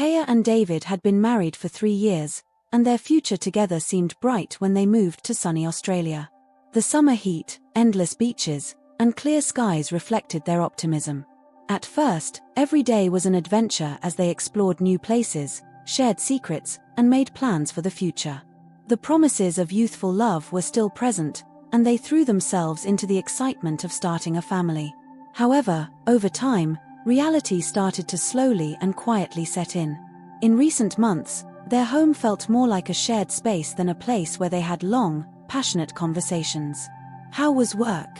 Taya and David had been married for 3 years, and their future together seemed bright when they moved to sunny Australia. The summer heat, endless beaches, and clear skies reflected their optimism. At first, every day was an adventure as they explored new places, shared secrets, and made plans for the future. The promises of youthful love were still present, and they threw themselves into the excitement of starting a family. However, over time, reality started to slowly and quietly set in. In recent months, their home felt more like a shared space than a place where they had long, passionate conversations. How was work?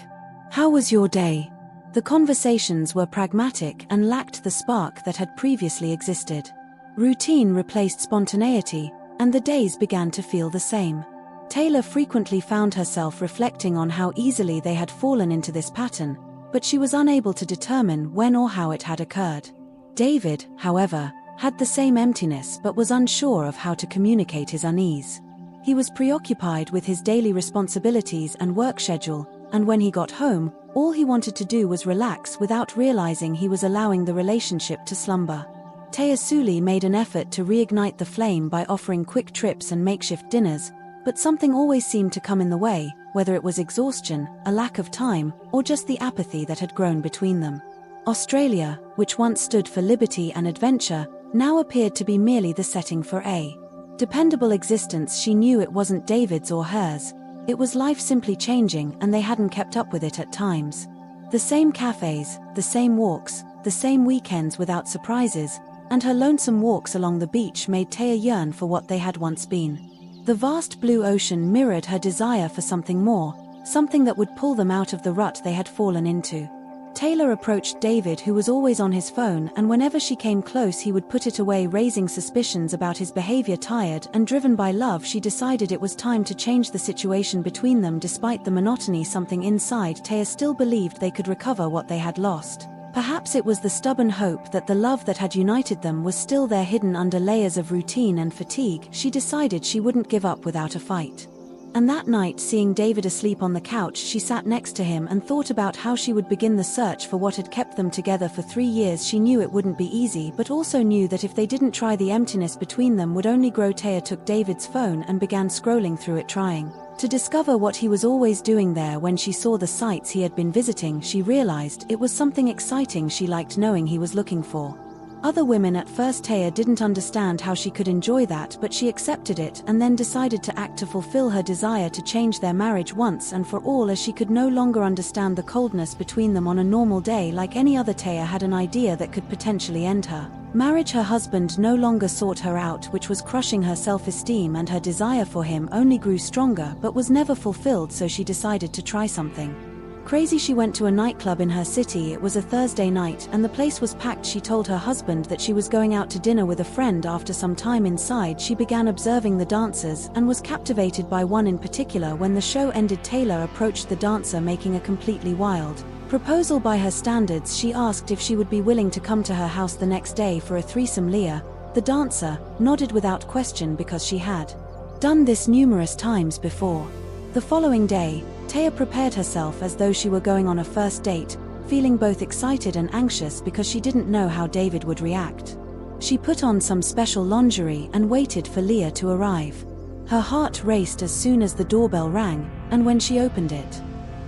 How was your day? The conversations were pragmatic and lacked the spark that had previously existed. Routine replaced spontaneity, and the days began to feel the same. Taylor frequently found herself reflecting on how easily they had fallen into this pattern, but she was unable to determine when or how it had occurred. David, however, had the same emptiness but was unsure of how to communicate his unease. He was preoccupied with his daily responsibilities and work schedule, and when he got home, all he wanted to do was relax without realizing he was allowing the relationship to slumber. Taya Suli made an effort to reignite the flame by offering quick trips and makeshift dinners, but something always seemed to come in the way, whether it was exhaustion, a lack of time, or just the apathy that had grown between them. Australia, which once stood for liberty and adventure, now appeared to be merely the setting for a dependable existence. She knew it wasn't David's or hers. It was life simply changing, and they hadn't kept up with it at times. The same cafes, the same walks, the same weekends without surprises, and her lonesome walks along the beach made Taya yearn for what they had once been. The vast blue ocean mirrored her desire for something more, something that would pull them out of the rut they had fallen into. Taylor approached David, who was always on his phone, and whenever she came close he would put it away, raising suspicions about his behavior. Tired and driven by love, she decided it was time to change the situation between them. Despite the monotony, something inside Taya still believed they could recover what they had lost. Perhaps it was the stubborn hope that the love that had united them was still there, hidden under layers of routine and fatigue. She decided she wouldn't give up without a fight. And that night, seeing David asleep on the couch, she sat next to him and thought about how she would begin the search for what had kept them together for 3 years. She knew it wouldn't be easy, but also knew that if they didn't try, the emptiness between them would only grow. Taya took David's phone and began scrolling through it, trying to discover what he was always doing there. When she saw the sites he had been visiting, she realized it was something exciting she liked knowing he was looking for. Other women. At first, Taya didn't understand how she could enjoy that, but she accepted it and then decided to act to fulfill her desire to change their marriage once and for all, as she could no longer understand the coldness between them. On a normal day like any other, Taya had an idea that could potentially end her marriage. Her husband no longer sought her out, which was crushing her self-esteem, and her desire for him only grew stronger but was never fulfilled. So she decided to try something crazy. She went to a nightclub in her city. It was a Thursday night and the place was packed. She told her husband that she was going out to dinner with a friend. After some time inside, she began observing the dancers and was captivated by one in particular. When the show ended, Taylor approached the dancer, making a completely wild proposal by her standards. She asked if she would be willing to come to her house the next day for a threesome. Leah, the dancer, nodded without question because she had done this numerous times before. The following day, Taya prepared herself as though she were going on a first date, feeling both excited and anxious because she didn't know how David would react. She put on some special lingerie and waited for Leah to arrive. Her heart raced as soon as the doorbell rang, and when she opened it,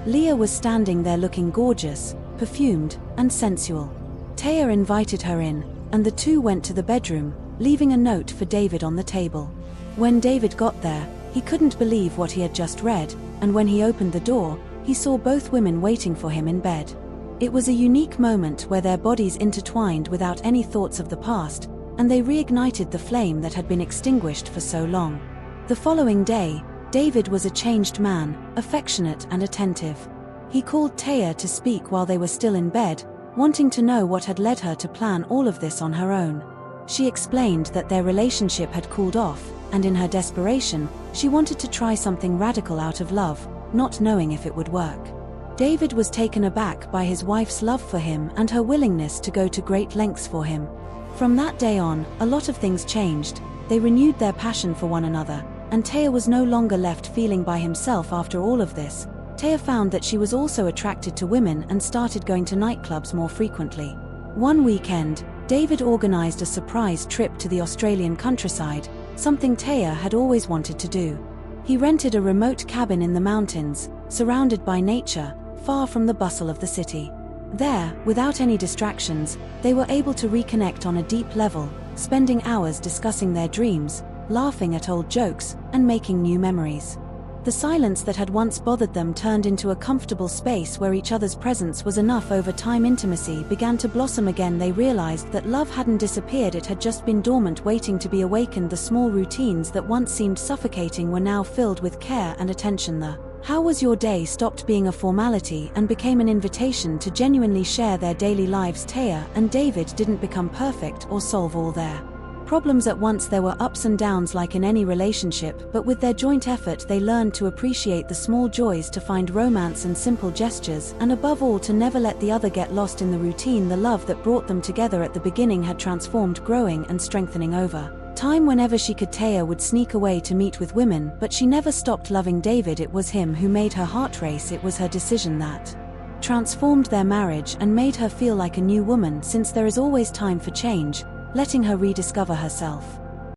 Leah was standing there looking gorgeous, perfumed, and sensual. Taya invited her in, and the two went to the bedroom, leaving a note for David on the table. When David got there, he couldn't believe what he had just read, and when he opened the door, he saw both women waiting for him in bed. It was a unique moment where their bodies intertwined without any thoughts of the past, and they reignited the flame that had been extinguished for so long. The following day, David was a changed man, affectionate and attentive. He called Taya to speak while they were still in bed, wanting to know what had led her to plan all of this on her own. She explained that their relationship had cooled off, and in her desperation, she wanted to try something radical out of love, not knowing if it would work. David was taken aback by his wife's love for him and her willingness to go to great lengths for him. From that day on, a lot of things changed. They renewed their passion for one another, and Taya was no longer left feeling by himself. After all of this, Taya found that she was also attracted to women and started going to nightclubs more frequently. One weekend, David organized a surprise trip to the Australian countryside, something Taya had always wanted to do. He rented a remote cabin in the mountains, surrounded by nature, far from the bustle of the city. There, without any distractions, they were able to reconnect on a deep level, spending hours discussing their dreams, laughing at old jokes, and making new memories. The silence that had once bothered them turned into a comfortable space where each other's presence was enough. Over time, intimacy began to blossom again. They realized that love hadn't disappeared, it had just been dormant, waiting to be awakened. The small routines that once seemed suffocating were now filled with care and attention. The "How was your day?" stopped being a formality and became an invitation to genuinely share their daily lives. Taya and David didn't become perfect or solve all their problems at once. There were ups and downs like in any relationship, but with their joint effort they learned to appreciate the small joys, to find romance in simple gestures, and above all to never let the other get lost in the routine. The love that brought them together at the beginning had transformed, growing and strengthening over time. Whenever she could, Taya would sneak away to meet with women, but she never stopped loving David. It was him who made her heart race. It was her decision that transformed their marriage and made her feel like a new woman. Since there is always time for change, letting her rediscover herself.